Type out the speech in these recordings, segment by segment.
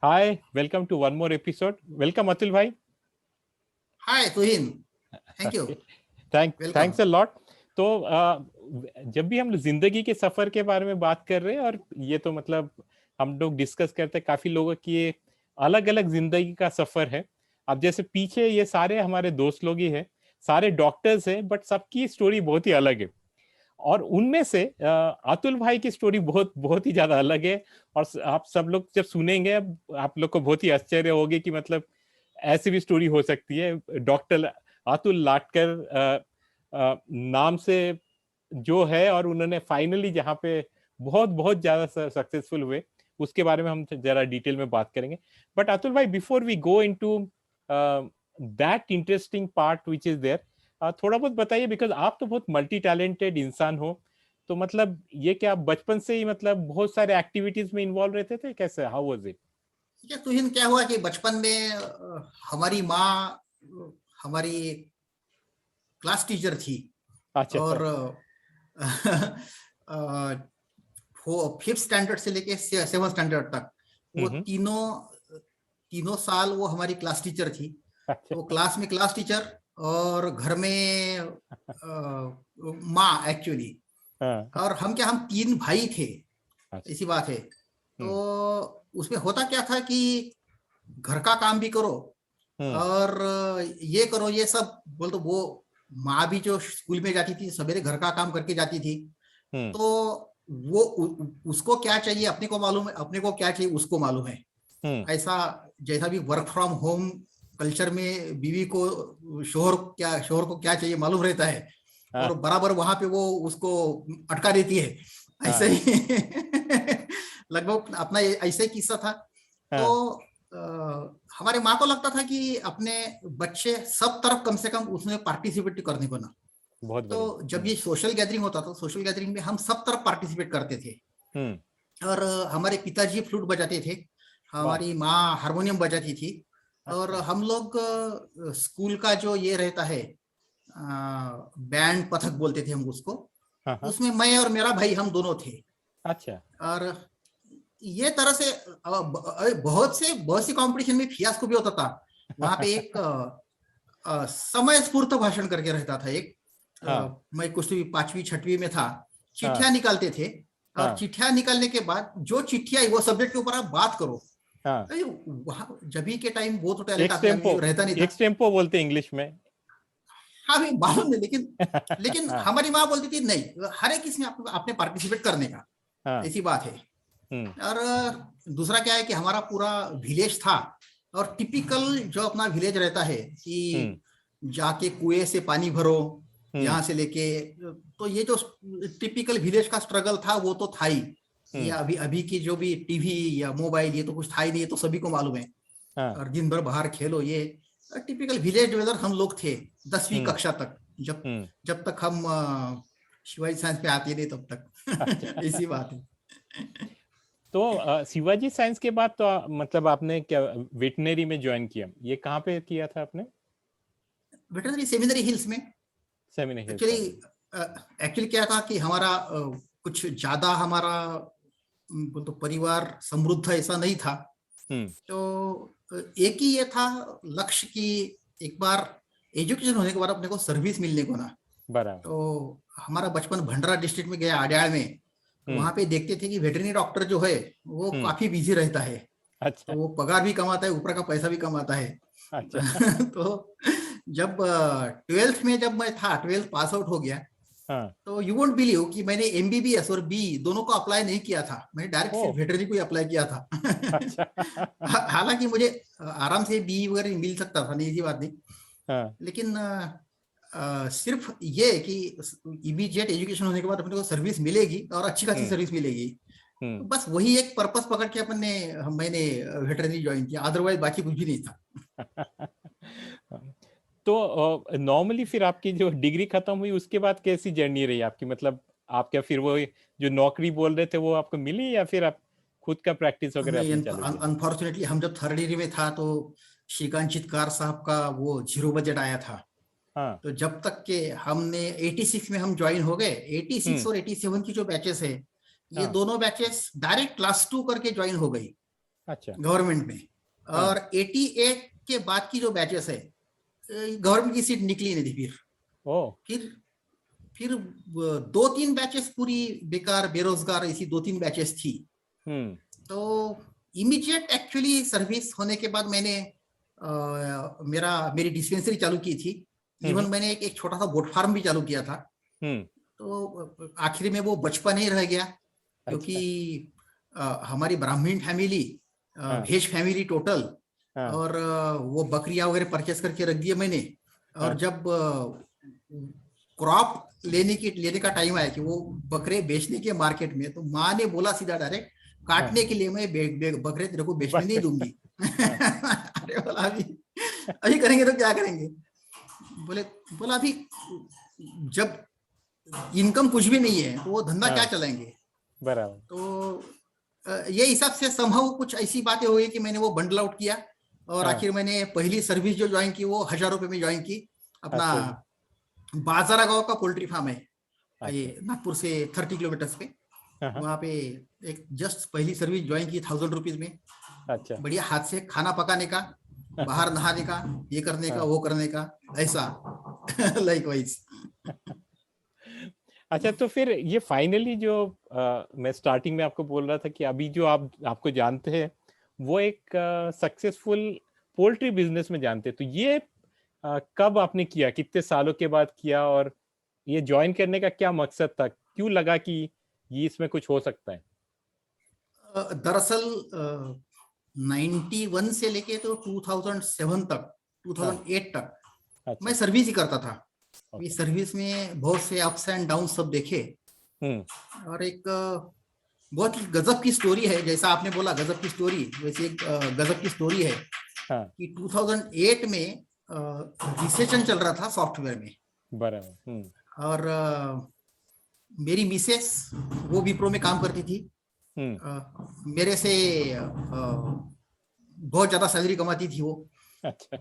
Hi, welcome to one more episode. Welcome Atul भाई. Hi Tuhin, thank you, Thanks welcome. a lot. तो जब भी हम जिंदगी के सफर के बारे में बात कर रहे हैं और ये तो मतलब हम लोग डिस्कस करते हैं, काफी लोगों की ये अलग अलग जिंदगी का सफर है. अब जैसे पीछे ये सारे हमारे दोस्त लोग ही है, सारे डॉक्टर्स हैं, बट सबकी स्टोरी बहुत ही अलग है. और उनमें से अतुल भाई की स्टोरी बहुत बहुत ही ज्यादा अलग है. और आप सब लोग जब सुनेंगे, आप लोग को बहुत ही आश्चर्य होगी कि मतलब ऐसी भी स्टोरी हो सकती है. डॉक्टर अतुल लाटकर नाम से जो है, और उन्होंने फाइनली जहाँ पे बहुत बहुत ज्यादा सक्सेसफुल हुए, उसके बारे में हम जरा डिटेल में बात करेंगे. बट अतुल भाई, before we go into that interesting part which is there, थोड़ा बहुत बताइए, बिकॉज आप तो बहुत मल्टी टैलेंटेड इंसान हो. तो मतलब ये क्या आप बचपन से ही मतलब बहुत सारे एक्टिविटीज में इन्वॉल्व रहते थे, कैसे, हाउ वाज इट? ठीक है तुहिन, क्या हुआ कि बचपन में हमारी माँ हमारी क्लास टीचर थी. अच्छा. और वो 5th स्टैंडर्ड से लेके 7th स्टैंडर्ड तक वो तीनों साल वो हमारी क्लास टीचर थी. अच्छा. तो क्लास में क्लास टीचर और घर में माँ एक्चुअली. और हम 3 भाई थे, ऐसी बात है. तो उसमें होता क्या था कि घर का काम भी करो और ये करो, ये सब बोल. तो वो माँ भी जो स्कूल में जाती थी सवेरे घर का काम करके जाती थी. तो वो उसको क्या चाहिए अपने को मालूम है, अपने को क्या चाहिए उसको मालूम है. ऐसा जैसा भी वर्क फ्रॉम होम कल्चर में बीवी को शोहर को क्या चाहिए मालूम रहता है. और बराबर वहां पे वो उसको अटका देती है. ऐसे ही लगभग अपना ऐसे ही किस्सा था. तो हमारे माँ को लगता था कि अपने बच्चे सब तरफ कम से कम उसमें पार्टिसिपेट करने को ना. बहुत तो जब ये सोशल गैदरिंग होता था, सोशल गैदरिंग में हम सब तरफ पार्टिसिपेट करते थे. और हमारे पिताजी फ्लूट बजाते थे, हमारी माँ हारमोनियम बजाती थी. और हम लोग स्कूल का जो ये रहता है बैंड पथक बोलते थे हम उसको, उसमें मैं और मेरा भाई हम दोनों थे. अच्छा. और ये तरह से बहुत सी कंपटीशन में फियास्को भी होता था. वहां पे एक समय स्फूर्त भाषण करके रहता था एक. मैं कुछ 5वीं 6वीं में था. चिट्ठियां निकालते थे और चिट्ठियां निकालने के बाद जो चिट्ठी आई वो सब्जेक्ट के ऊपर आप बात करो. जब के टाइम वो तो टैलेंट रहता नहीं था. एक्सटेम्पो बोलते हैं इंग्लिश में. हाँ भी मालूम नहीं, लेकिन हमारी माँ बोलती थी नहीं, हर एक इसमें आपने पार्टिसिपेट करने का. ऐसी बात है. और दूसरा क्या है कि हमारा पूरा विलेज था. और टिपिकल जो अपना विलेज रहता है कि जाके कुएं से पानी भरो, यहाँ से लेके. तो ये जो टिपिकल विलेज का स्ट्रगल था वो तो था ही. या अभी की जो भी टीवी या मोबाइल ये तो कुछ था ही नहीं, तो सभी को मालूम है. और दिन भर बाहर खेलो, ये टिपिकल विलेज वेदर हम लोग थे 10वीं कक्षा तक. जब तक हम शिवाजी साइंस पे आते नहीं तब तक. ऐसी बात है. तो शिवाजी साइंस के बाद तो मतलब आपने क्या वेटनरी में ज्वाइन किया, ये कहाँ पे किया था आपने? वेटनरी सेमिनरी हिल्स में. एक्चुअली क्या था कि हमारा कुछ ज्यादा हमारा तो परिवार समृद्ध ऐसा नहीं था. तो एक ही ये था लक्ष्य कि एक बार एजुकेशन होने के बाद अपने को सर्विस मिलने को ना. तो हमारा बचपन भंडारा डिस्ट्रिक्ट में गया, आड्याल में. तो वहां पे देखते थे कि वेटरनरी डॉक्टर जो है वो काफी बिजी रहता है. तो वो पगार भी कमाता है, ऊपर का पैसा भी कमाता है. तो जब 12th में जब मैं था, 12th पास आउट हो गया. तो यू वोंट बिलीव कि मैंने एमबीबीएस और बी दोनों को अप्लाई नहीं किया था. मैंने डायरेक्ट सिर्फ वेटरनरी को अप्लाई किया था. हालांकि मुझे आराम से बी वगैरह मिल सकता था, नहीं ऐसी बात नहीं. लेकिन सिर्फ ये कि इमीडिएट एजुकेशन होने के बाद अपने को सर्विस मिलेगी और अच्छी खासी सर्विस मिलेगी. तो बस वही एक पर्पस पकड़ के मैंने वेटरनरी ज्वाइन किया, अदरवाइज बाकी कुछ भी नहीं था. तो नॉर्मली फिर आपकी जो डिग्री खत्म हुई उसके बाद कैसी जर्नी रही आपकी, मतलब आप क्या फिर वो जो नौकरी बोल रहे थे वो आपको मिली, या फिर आप खुद का प्रैक्टिस वगैरह अपनी चालू किया? अनफॉर्चुनेटली हम जब 3rd ईयर में था तो श्रीकांत चितकार साहब का वो 0 बजट आया था. तो जब तक के हमने 86 में हम ज्वाइन हो गए. 86 और 87 की जो बैचेस है, ये दोनों बैचेस डायरेक्ट क्लास 2 करके ज्वाइन हो गई. अच्छा, गवर्नमेंट में। और 88 के बाद की जो बैचेस है, गवर्नमेंट की सीट निकली नहीं थी। फिर 2-3 बैचेस पूरी बेकार, बेरोजगार, ऐसी 2-3 बैचेस थी। तो इमीडिएट एक्चुअली सर्विस होने के बाद मैंने मेरी डिस्पेंसरी चालू की थी। इवन मैंने एक छोटा सा गोट फार्म भी चालू किया था। तो आखिर में वो बचपन ही रह गया, क्योंकि हमारी ब्राह्मण फैमिली, भेज फैमिली टोटल, और वो बकरियां वगैरह परचेस करके रख दिए मैंने। और जब क्रॉप लेने का टाइम आया कि वो बकरे बेचने के मार्केट में, तो माँ ने बोला सीधा डायरेक्ट, काटने के लिए मैं बकरे तेरे को बेचने नहीं दूंगी। अरे बोला अभी करेंगे तो क्या करेंगे? बोला अभी जब इनकम कुछ भी नहीं है तो वो धंधा क्या चलाएंगे? बराबर। तो ये हिसाब से संभव कुछ ऐसी बातें हुई कि मैंने वो बंडल आउट किया, और आखिर मैंने पहली सर्विस जो ज्वाइन की वो 1000 रुपए में ज्वाइन की। अपना बाजारा गांव का पोल्ट्री फार्म है, ये नागपुर से 30 किलोमीटर पे। वहाँ पे एक जस्ट पहली सर्विस ज्वाइन की 1000 रुपीज में। अच्छा, बढ़िया हाथ से खाना पकाने का, बाहर नहाने का, ये करने का, वो करने का, ऐसा लाइक वाइज। अच्छा, तो फिर ये फाइनली जो मैं स्टार्टिंग में आपको बोल रहा था कि अभी जो आपको जानते हैं वो एक सक्सेसफुल पोल्ट्री बिजनेस में जानते हैं, तो ये कब आपने किया, कितने सालों के बाद किया, और ये ज्वाइन करने का क्या मकसद था, क्यों लगा कि ये इसमें कुछ हो सकता है? दरअसल 91 से लेके तो 2007 तक, 2008 तक मैं सर्विस ही करता था। इस सर्विस में बहुत से अप्स एंड डाउन सब देखे। और एक बहुत ही गजब की स्टोरी है, जैसा आपने बोला गजब की स्टोरी, वैसे एक गजब की स्टोरी है कि 2008 में रिसेशन चल रहा था सॉफ्टवेयर में। बराबर। और मेरी मिसेस वो विप्रो में काम करती थी। मेरे से बहुत ज्यादा सैलरी कमाती थी वो। अच्छा।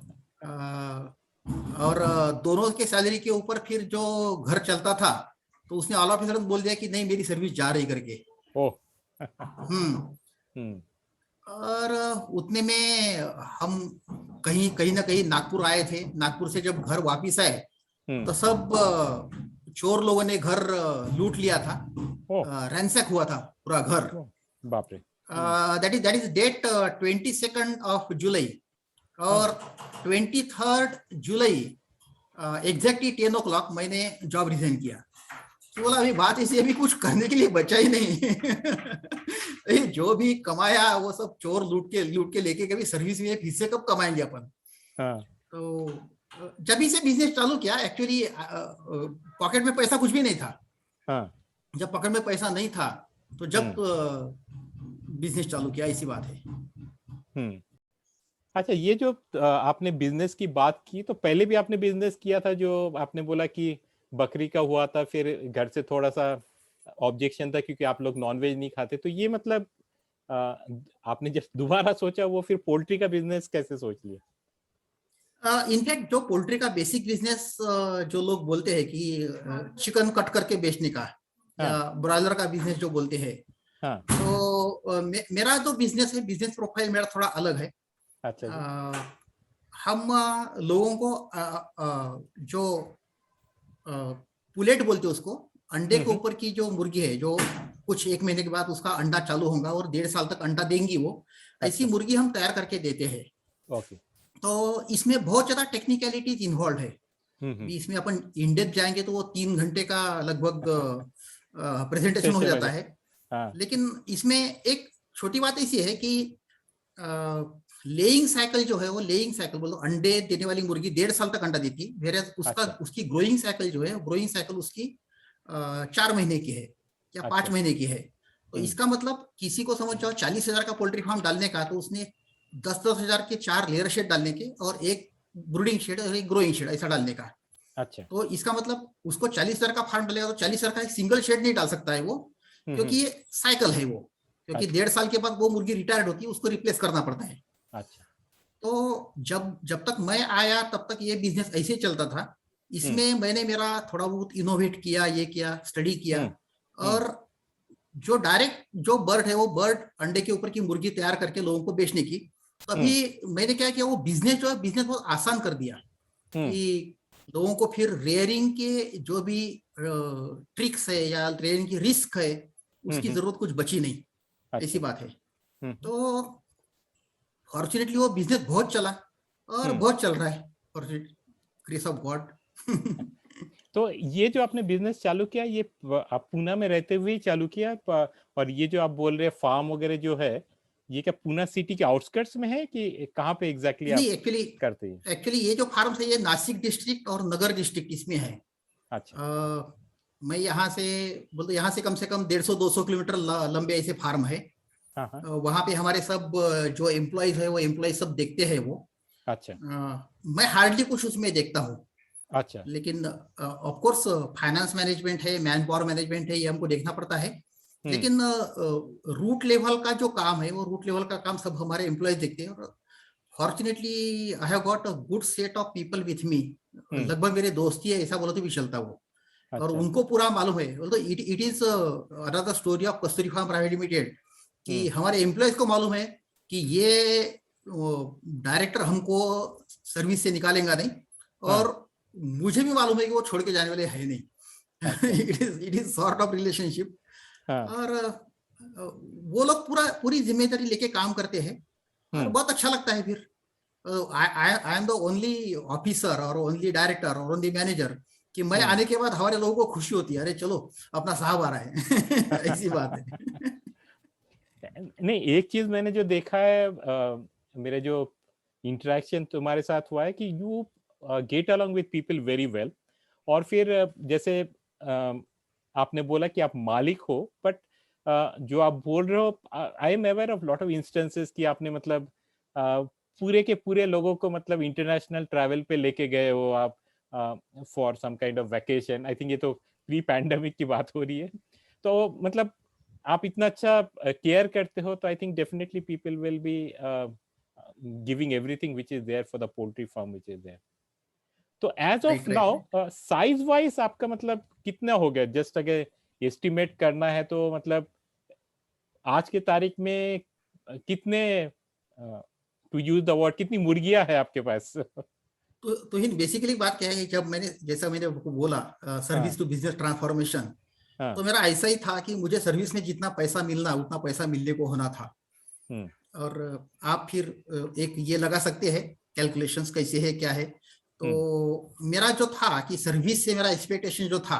और दोनों के सैलरी के ऊपर फिर जो घर चलता था, तो उसने ऑल ऑफ सडन बोल दिया कि नहीं मेरी सर्विस जा रही करके। और उतने में हम कहीं ना कहीं नागपुर आए थे। नागपुर से जब घर वापिस आए तो सब चोर लोगों ने घर लूट लिया था, रैंसैक हुआ था पूरा घर। बाप रे। That is date 22 of July, और 23 जुलाई एग्जैक्टली 10 o'clock मैंने जॉब रिजाइन किया। तो बोला अभी बात ऐसी, अभी कुछ करने के लिए बचा ही नहीं। जो भी कमाया वो सब चोर लूट के लेके, कभी सर्विस में हिस्से कब कमाएंगे अपन। तो जब से बिजनेस चालू किया, एक्चुअली पॉकेट में पैसा कुछ भी नहीं था। जब पॉकेट में पैसा नहीं था तो जब बिजनेस चालू किया, ऐसी बात है। अच्छा, ये जो आपने बिजनेस की बात की, तो पहले भी आपने बिजनेस किया था, जो आपने बोला कि बकरी का हुआ था, फिर घर से थोड़ा सा ऑब्जेक्शन था क्योंकि आप लोग नॉनवेज नहीं खाते, तो ये मतलब आपने जब दोबारा सोचा वो फिर पोल्ट्री का बिजनेस कैसे सोच लिया? इनफैक्ट जो पोल्ट्री का बेसिक बिजनेस जो लोग बोलते हैं कि चिकन कट करके बेचने का, या ब्रॉयलर का बिजनेस जो बोलते हैं, तो मेरा जो बिजनेस है, बिजनेस प्रोफाइल मेरा थोड़ा अलग है। अच्छा। हम लोगों को जो पुलेट बोलते हैं उसको, अंडे के ऊपर की जो मुर्गी है, जो कुछ 1 महीने के बाद उसका अंडा चालू होगा और 1.5 साल तक अंडा देंगी वो, ऐसी मुर्गी हम तैयार करके देते हैं। ओके। तो इसमें बहुत ज्यादा टेक्निकलिटीज इन्वॉल्व है। इसमें अपन इन डेप्थ जाएंगे तो वो 3 घंटे का लगभग प्रेजेंटेशन हो जाता है। लेकिन इसमें एक छोटी बात ऐसी है कि लेइंग साइकिल जो है, वो लेइंग साइकिल बोलो, अंडे देने वाली मुर्गी 1.5 साल तक अंडा देती है, वेरे उसकी ग्रोइंग साइकिल जो है, ग्रोइंग साइकिल उसकी 4 महीने की है या 5 महीने की है। तो इसका मतलब किसी को समझ जाओ 40,000 का पोल्ट्री फार्म डालने का, तो उसने 10-10 हजार के 4 लेयर शेड डालने के, और एक ब्रूडिंग शेड और एक ग्रोइंग शेड ऐसा डालने का। अच्छा। तो इसका मतलब उसको 40,000 का फार्म डालेगा तो 40,000 का एक सिंगल शेड नहीं डाल सकता है वो, क्योंकि ये साइकिल है वो, क्योंकि 1.5 साल के बाद वो मुर्गी रिटायर्ड होती है, उसको रिप्लेस करना पड़ता है। अच्छा। तो जब तक मैं आया तब तक ये बिजनेस ऐसे चलता था। इसमें मैंने मेरा थोड़ा बहुत इनोवेट किया, ये किया, स्टडी किया, और जो डायरेक्ट जो बर्ड है वो बर्ड अंडे के ऊपर की मुर्गी तैयार करके लोगों को बेचने की, तो अभी मैंने क्या किया, वो बिजनेस जो है बिजनेस बहुत आसान कर दिया कि लोगों को फिर रेयरिंग के जो भी ट्रिक्स है या रेयरिंग की रिस्क है उसकी जरूरत कुछ बची नहीं। अच्छा। ऐसी बात है। तो फॉर्चुनेटली वो बिजनेस बहुत चला और बहुत चल रहा है, फॉर्चुनेटली, ग्रेस ऑफ गॉड। तो ये जो आपने बिजनेस चालू किया, ये आप पूना में रहते हुए ही चालू किया, और ये जो आप बोल रहे हैं फार्म वगैरह जो है, ये क्या पूना सिटी के आउटस्कर्ट्स में है कि कहाँ पे एग्जैक्टली नहीं, आप करते हैं? एक्चुअली ये जो फार्म है ये नासिक डिस्ट्रिक्ट और नगर डिस्ट्रिक्ट इसमें है। अच्छा। मैं यहाँ से बोलते, यहाँ से कम 150-200 किलोमीटर लंबे ऐसे फार्म है। हाँ। वहाँ पे हमारे सब जो एम्प्लॉयज है वो एम्प्लॉयज सब देखते हैं वो। अच्छा। मैं हार्डली कुछ उसमें देखता हूँ। अच्छा। लेकिन ऑफ कोर्स फाइनेंस मैनेजमेंट है, मैन पावर मैनेजमेंट है, ये हमको देखना पड़ता है। लेकिन रूट लेवल का जो काम है वो रूट लेवल का काम सब हमारे एम्प्लॉयज देखते हैं। और fortunately I have got a good set of people with me. लगभग मेरे दोस्त ही है ऐसा बोलो तो भी चलता वो। अच्छा। और उनको पूरा मालूम है, तो it is another story of Kasturi farm private limited, कि हमारे एम्प्लॉयज को मालूम है कि ये डायरेक्टर हमको सर्विस से निकालेगा नहीं, और मुझे भी मालूम है कि वो छोड़ के जाने वाले है नहीं। It is sort of relationship. और वो लोग पूरी जिम्मेदारी लेके काम करते हैं और बहुत अच्छा लगता है। फिर I am the only officer और ओनली डायरेक्टर और ओनली मैनेजर, कि मैं आने के बाद हमारे लोगों को खुशी होती है, अरे चलो अपना साहब आ रहा है। ऐसी बात है। नहीं, एक चीज मैंने जो देखा है, मेरे जो इंटरेक्शन तुम्हारे साथ हुआ है कि you get along with people very well. और फिर जैसे आपने बोला कि आप मालिक हो, बट जो आप बोल रहे हो, I am aware of lot of instances कि आपने मतलब पूरे के पूरे लोगों को मतलब इंटरनेशनल ट्रैवल पे लेके गए हो आप for some kind of vacation. I think ये तो प्री पैंडेमिक की बात हो रही है। तो मतलब आप इतना अच्छा केयर करते हो, तो I think definitely people will be giving everything which is there for the poultry farm which is there. तो as of now size wise आपका मतलब कितना हो गया, जस्ट अगर एस्टिमेट करना है तो मतलब आज के तारीख में कितने, टू यूज द वर्ड, कितनी मुर्गियां है आपके पास? तो ही बेसिकली बात क्या है, जब जैसा मैंने बोला सर्विस टू बिजनेस ट्रांसफॉर्मेशन, तो मेरा ऐसा ही था कि मुझे सर्विस में जितना पैसा मिलना उतना पैसा मिलने को होना था। और आप फिर एक ये लगा सकते हैं कैलकुलेशंस कैसे है क्या है। तो मेरा जो था कि सर्विस से मेरा एक्सपेक्टेशन जो था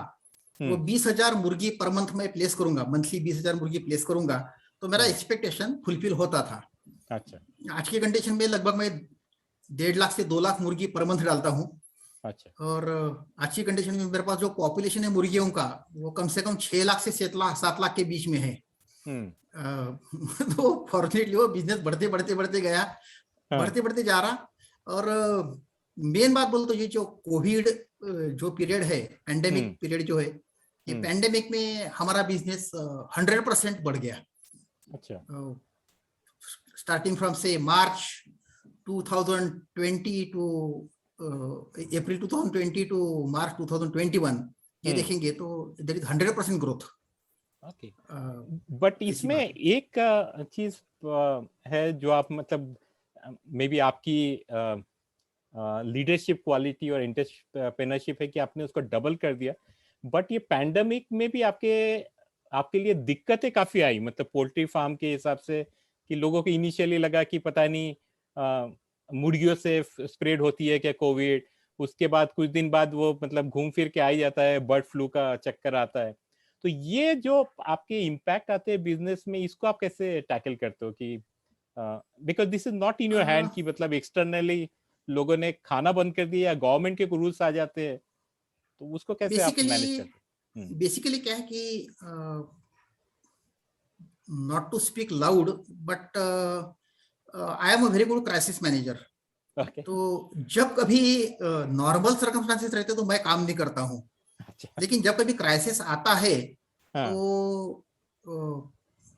वो 20,000 मुर्गी पर मंथ में प्लेस करूंगा, मंथली 20,000 मुर्गी प्लेस करूंगा, तो मेरा एक्सपेक्टेशन फुलफिल होता था। अच्छा। आज की कंडीशन में लगभग मैं 1.5 लाख से 2 लाख मुर्गी पर मंथ डालता हूँ। अच्छा। और आज की कंडीशन में मेरे पास जो पॉपुलेशन है मुर्गियों का वो कम से कम 6 लाख से 7 लाख के बीच में है। तो फॉर्चुनेटली वो बिजनेस बढ़ते गया, बढ़ते जा रहा। और मेन बात बोल तो ये जो कोविड जो पीरियड है, पेंडेमिक पीरियड जो है, ये पेंडेमिक में हमारा बिजनेस 100% बढ़ गया। अच्छा। स्टार्टिंग फ्रॉम से मार्च 2020 टू अप्रैल 2020 टू मार्च 2021 ये देखेंगे तो there is 100% growth. Okay. But इसमें एक चीज है जो आप मतलब मे बी आपकी लीडरशिप क्वालिटी और एंटरप्रेन्योरशिप है कि आपने उसको डबल कर दिया। बट ये पैंडेमिक में भी आपके लिए दिक्कतें काफी आई, मतलब पोल्ट्री फार्म के हिसाब से, कि लोगों को इनिशियली लगा कि पता नहीं मुर्गियों से स्प्रेड होती है क्या कोविड, उसके बाद कुछ दिन बाद वो मतलब घूम फिर के आ ही जाता है, बर्ड फ्लू का चक्कर आता है। तो ये जो आपके इम्पैक्ट आते हैं बिजनेस में, इसको आप कैसे टैकल करते हो कि because this is not in your hand कि मतलब एक्सटर्नली लोगों ने खाना बंद कर दिया या गवर्नमेंट के रूल्स आ जाते हैं, तो उसको कैसे आप मैनेज करते हैं? बेसिकली क्या है कि not to speak loud but I am a very good crisis manager. तो जब कभी नॉर्मल सर्कमस्टांसेस रहते तो मैं काम नहीं करता हूँ। लेकिन जब कभी क्राइसिस आता है तो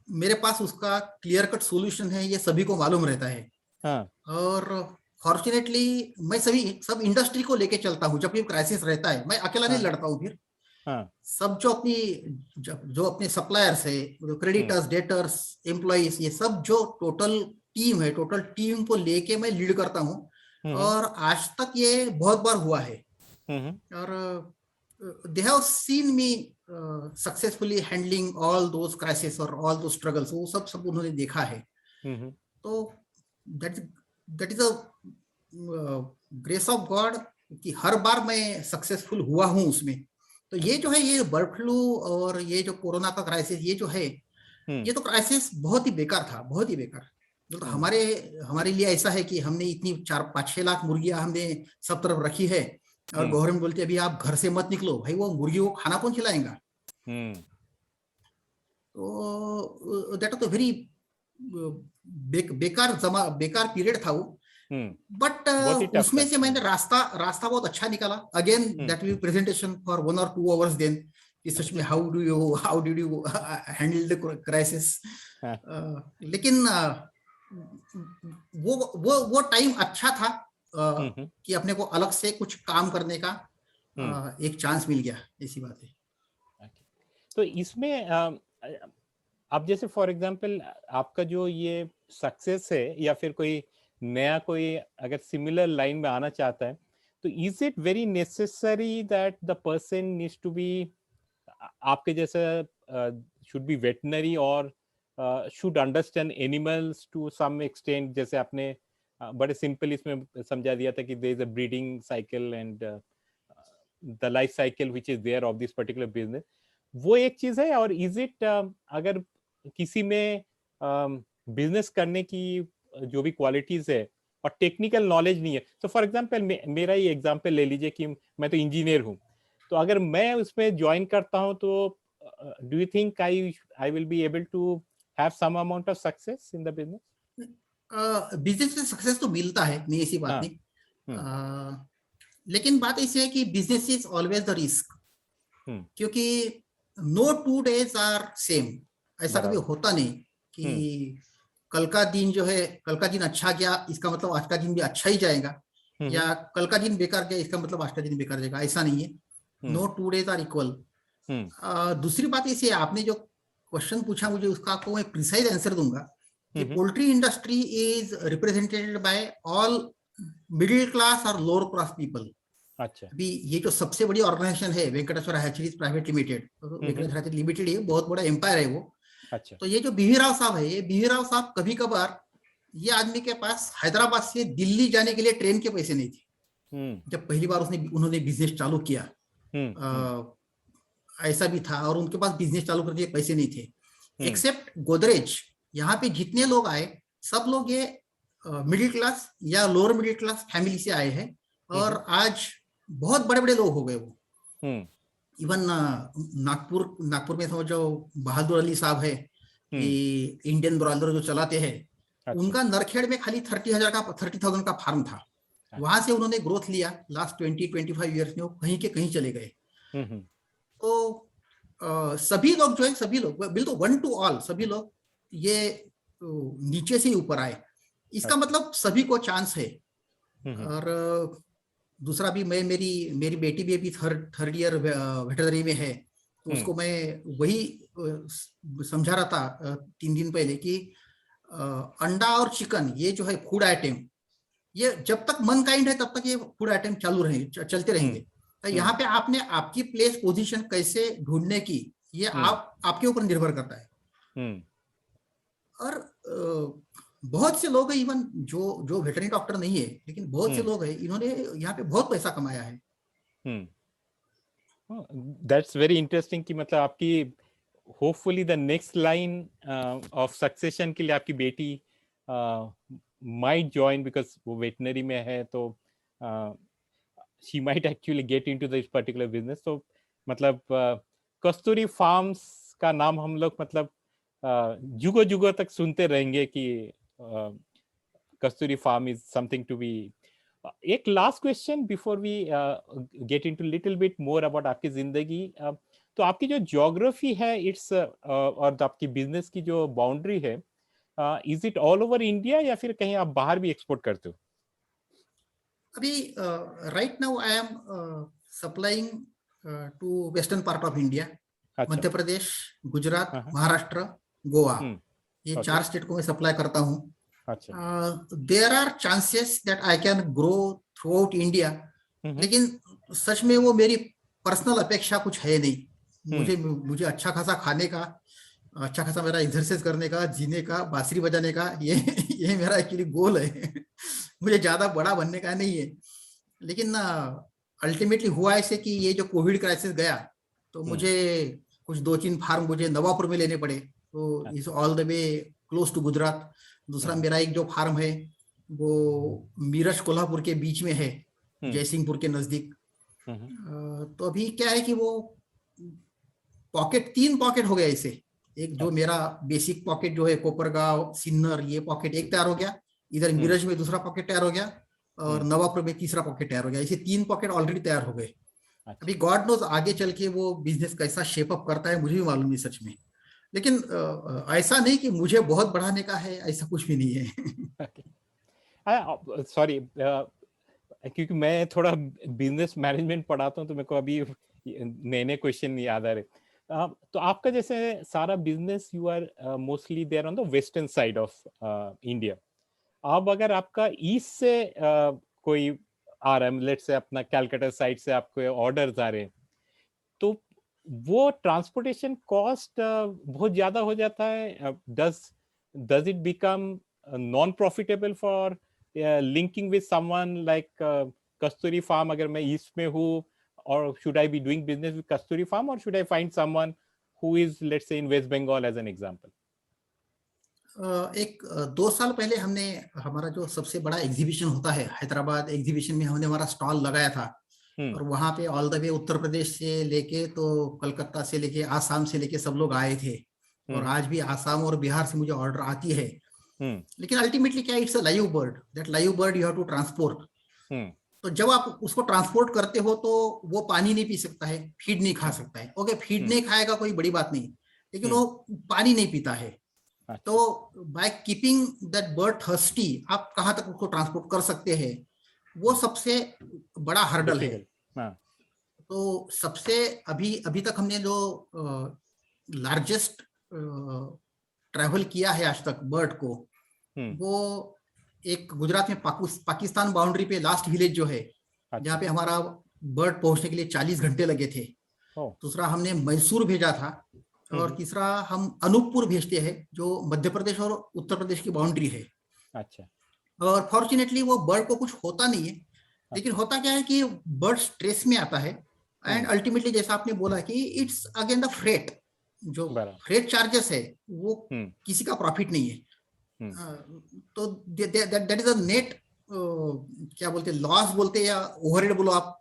मेरे पास उसका क्लियर कट सॉल्यूशन है, ये सभी को मालूम रहता है। और फॉर्चुनेटली मैं सब इंडस्ट्री को लेके चलता हूँ। जब भी क्राइसिस रहता है मैं अकेला नहीं लड़ता हूँ फिर, हाँ, सब जो अपने सप्लायर्स है, क्रेडिटर्स, डेटर्स, एम्प्लॉइज, ये सब जो टोटल टीम को लेके मैं लीड करता हूँ। और आज तक ये बहुत बार हुआ है। और they have seen me successfully handling all those crisis और ऑल दोस स्ट्रगल्स, वो सब उन्होंने देखा है। तो that is a grace of God कि हर बार मैं सक्सेसफुल हुआ हूं उसमें। तो ये जो है, ये बर्ड फ्लू और ये जो कोरोना का क्राइसिस, ये जो है, ये तो क्राइसिस बहुत ही बेकार था, बहुत ही बेकार। तो हमारे लिए ऐसा है कि हमने इतनी 4-5-6 लाख मुर्गियां हमने सब तरफ रखी है, और गवर्नमेंट बोलती है अभी आप घर से मत निकलो। भाई वो मुर्गियों को खाना कौन खिलाएगा? तो दैट तो वेरी बेकार पीरियड था वो। बट उसमें से मैंने रास्ता बहुत अच्छा निकाला। Again that will presentation for 1 or 2 hours then, कि सच में how did you handle the crisis. लेकिन वो टाइम अच्छा था कि अपने को अलग से कुछ काम करने का एक चांस मिल गया, ऐसी बात है। तो इसमें आप जैसे फॉर एग्जांपल आपका जो ये सक्सेस है, या फिर कोई नया कोई अगर सिमिलर लाइन में आना चाहता है, तो is it very necessary that the person needs to be आपके जैसा शुड बी वेटनरी और should understand animals to some extent? जैसे आपने बड़े सिंपल इसमें समझा दिया था कि there is a breeding cycle and the life cycle which is there of this particular business, वो एक चीज है। और इज इट अगर किसी में बिजनेस करने की जो भी क्वालिटीज है और टेक्निकल नॉलेज नहीं है, तो फॉर एग्जांपल मेरा ही एग्जांपल ले लीजिए कि मैं तो इंजीनियर हूँ, तो अगर मैं उसमें ज्वाइन करता हूँ, तो do you think I will be able to have some amount of success in the business? Business में सक्सेस तो मिलता है, नहीं ऐसी बात नहीं। लेकिन बात ऐसी है कि business is always the risk, क्योंकि नो 2 days आर सेम। ऐसा कभी होता नहीं कि कल का दिन जो है, कल का दिन अच्छा गया इसका मतलब आज का दिन भी अच्छा ही जाएगा, या कल का दिन बेकार गया इसका मतलब आज का दिन बेकार जाएगा, ऐसा नहीं है। No 2 days are equal. दूसरी बात इसे, आपने जो क्वेश्चन पूछा मुझे, उसका आपको मैं प्रिसाइज आंसर दूंगा कि poultry industry is represented by all middle class और लोअर क्लास पीपल। अच्छा। अभी ये जो सबसे बड़ी ऑर्गेनाइजेशन है Venkateshwara hatcheries private limited, Venkateshwara hatcheries limited है, बहुत बड़ा एम्पायर है वो। अच्छा। तो ये जो बीवी राव साहब है, ये बीवी राव साहब कभी कभार, ये आदमी के पास हैदराबाद से दिल्ली जाने के लिए ट्रेन के पैसे नहीं थे जब पहली बार उन्होंने बिजनेस चालू किया। ऐसा भी था, और उनके पास बिजनेस चालू करने के पैसे नहीं थे। एक्सेप्ट गोदरेज, यहाँ पे जितने लोग आए सब लोग ये मिडिल क्लास या लोअर मिडिल क्लास फैमिली से आए हैं, और आज बहुत बड़े बड़े लोग हो गए वो। इवन नागपुर में समझो बहादुर अली साहब है, ये इंडियन ब्रॉयलर जो चलाते हैं। अच्छा। उनका नरखेड़ में खाली 30,000 का फार्म था। अच्छा। वहां से उन्होंने ग्रोथ लिया, लास्ट 20-25 ईयर्स में वो कहीं के कहीं चले गए। तो सभी लोग जो है, सभी लोग बिल्कुल 1 to all, सभी लोग ये नीचे से ऊपर आए। इसका मतलब सभी को चांस है। और दूसरा भी, मेरी बेटी भी अभी थर्ड ईयर वेटरनरी में है, तो उसको मैं वही समझा रहा था 3 दिन पहले कि अंडा और चिकन, ये जो है फूड आइटम, ये जब तक मन काइंड है तब तक ये फूड आइटम चलते रहेंगे। तो यहाँ पे आपने आपकी प्लेस पोजीशन कैसे ढूंढने की, ये आपके ऊपर निर्भर करता है। और बहुत से लोग हैं, इवन जो वेटरनरी डॉक्टर नहीं है, लेकिन बहुत से लोग हैं, इन्होंने यहाँ पे बहुत पैसा कमाया है। दैट्स वेरी इंटरेस्टिंग कि मतलब आपकी hopefully the next line of succession के लिए आपकी बेटी माइट जॉइन, बिकॉज वो वेटनरी में है, तो she might actually get into this particular business. तो मतलब कस्तूरी फार्म्स का नाम हम लोग मतलब जुगों जुगों तक सुनते रहेंगे कि Kasturi farm is something to be. एक last question before we get into little bit more about आपकी जिंदगी। तो आपकी जो ज्योग्राफी है, इट्स और आपकी बिजनेस की जो बाउंड्री है, is it all over India या फिर कहीं आप बाहर भी एक्सपोर्ट करते हो? अभी right now I am supplying to western part of India, Madhya Pradesh, Gujarat, हाँ, हाँ, महाराष्ट्र, गोवा, ये ओके, 4 स्टेट को मैं सप्लाई करता हूँ। अच्छा, there are chances that I can grow throughout India, hmm, लेकिन सच में वो मेरी पर्सनल अपेक्षा कुछ है नहीं। हम्म, मुझे अच्छा खासा खाने का, अच्छा खासा मेरा एक्सरसाइज करने का, जीने का, बांसुरी बजाने का, ये ये मेरा एक्चुअली गोल है। मुझे ज्यादा बड़ा बनने का नहीं है। लेकिन अल्टीमेटली हुआ ऐसे कि ये जो कोविड क्राइसिस गया, तो मुझे कुछ 2-3 फार्म मुझे नवापुर में लेने पड़े, तो is all the way close to Gujarat. दूसरा मेरा एक जो फार्म है वो मीरठ कोल्हापुर के बीच में है, जयसिंहपुर के नजदीक। तो अभी क्या है कि वो पॉकेट 3 पॉकेट हो गया इसे। एक जो मेरा बेसिक पॉकेट जो है कोपरगांव, सिन्नर, ये पॉकेट एक तैयार हो गया। इधर मीरठ में दूसरा पॉकेट तैयार हो गया और नवापुर में तीसरा पॉकेट तैयार हो गया। इसे 3 पॉकेट ऑलरेडी तैयार हो गए। अभी गॉड नोज आगे चल के वो बिजनेस कैसा शेप अप करता है मुझे भी मालूम नहीं सच में। लेकिन ऐसा नहीं कि मुझे बहुत बढ़ाने का है, ऐसा कुछ भी नहीं है। सॉरी, क्योंकि मैं थोड़ा बिजनेस मैनेजमेंट पढ़ाता हूँ तो मेरे को अभी नए नए क्वेश्चन याद आ रहे। तो आपका जैसे सारा business, you are mostly there on the western side of India. अब अगर आपका ईस्ट से कोई आ रहा है, लेट्स से अपना कैलकाटा साइड से आपको ऑर्डर्स आ रहे हैं, तो वो ट्रांसपोर्टेशन कॉस्ट बहुत ज्यादा हो जाता है। Does it become non profitable for linking with someone like Kasturi farm, अगर मैं ईस्ट में हूँ, और should I be doing business with Kasturi farm, और should I find someone who is let's say in West Bengal as an example? 2 साल पहले हमने हमारा जो सबसे बड़ा एग्जीबिशन होता है हैदराबाद एग्जीबिशन में, हमने हमारा स्टॉल लगाया था। और वहां पे ऑल द वे उत्तर प्रदेश से लेके तो कलकत्ता से लेके आसाम से लेके सब लोग आए थे। और आज भी आसाम और बिहार से मुझे ऑर्डर आती है। लेकिन अल्टीमेटली क्या, it's a live bird, that live bird you have to transport. तो जब आप उसको ट्रांसपोर्ट करते हो तो वो पानी नहीं पी सकता है, फीड नहीं खा सकता है। ओके, फीड नहीं खाएगा कोई बड़ी बात नहीं, लेकिन वो पानी नहीं पीता है। तो by keeping that bird thirsty, आप कहाँ तक उसको ट्रांसपोर्ट कर सकते हैं, वो सबसे बड़ा हर्डल है। तो सबसे अभी तक हमने जो लार्जेस्ट ट्रैवल किया है आज तक बर्ड को, वो एक गुजरात में पाकिस्तान बाउंड्री पे लास्ट विलेज जो है, जहाँ पे हमारा बर्ड पहुंचने के लिए 40 घंटे लगे थे। दूसरा हमने मैसूर भेजा था, और तीसरा हम अनूपपुर भेजते हैं जो मध्य प्रदेश और उत्तर प्रदेश की बाउंड्री है। अच्छा। और फॉर्चुनेटली वो बर्ड को कुछ होता नहीं है। लेकिन होता क्या है कि बर्ड स्ट्रेस में आता है, एंड अल्टीमेटली जैसा आपने बोला कि इट्स अगेन द फ्रेट, जो फ्रेट चार्जेस है वो किसी का प्रॉफिट नहीं है। तो दैट इज अ नेट, क्या बोलते हैं, लॉस बोलते हैं या ओवरहेड बोलो आप,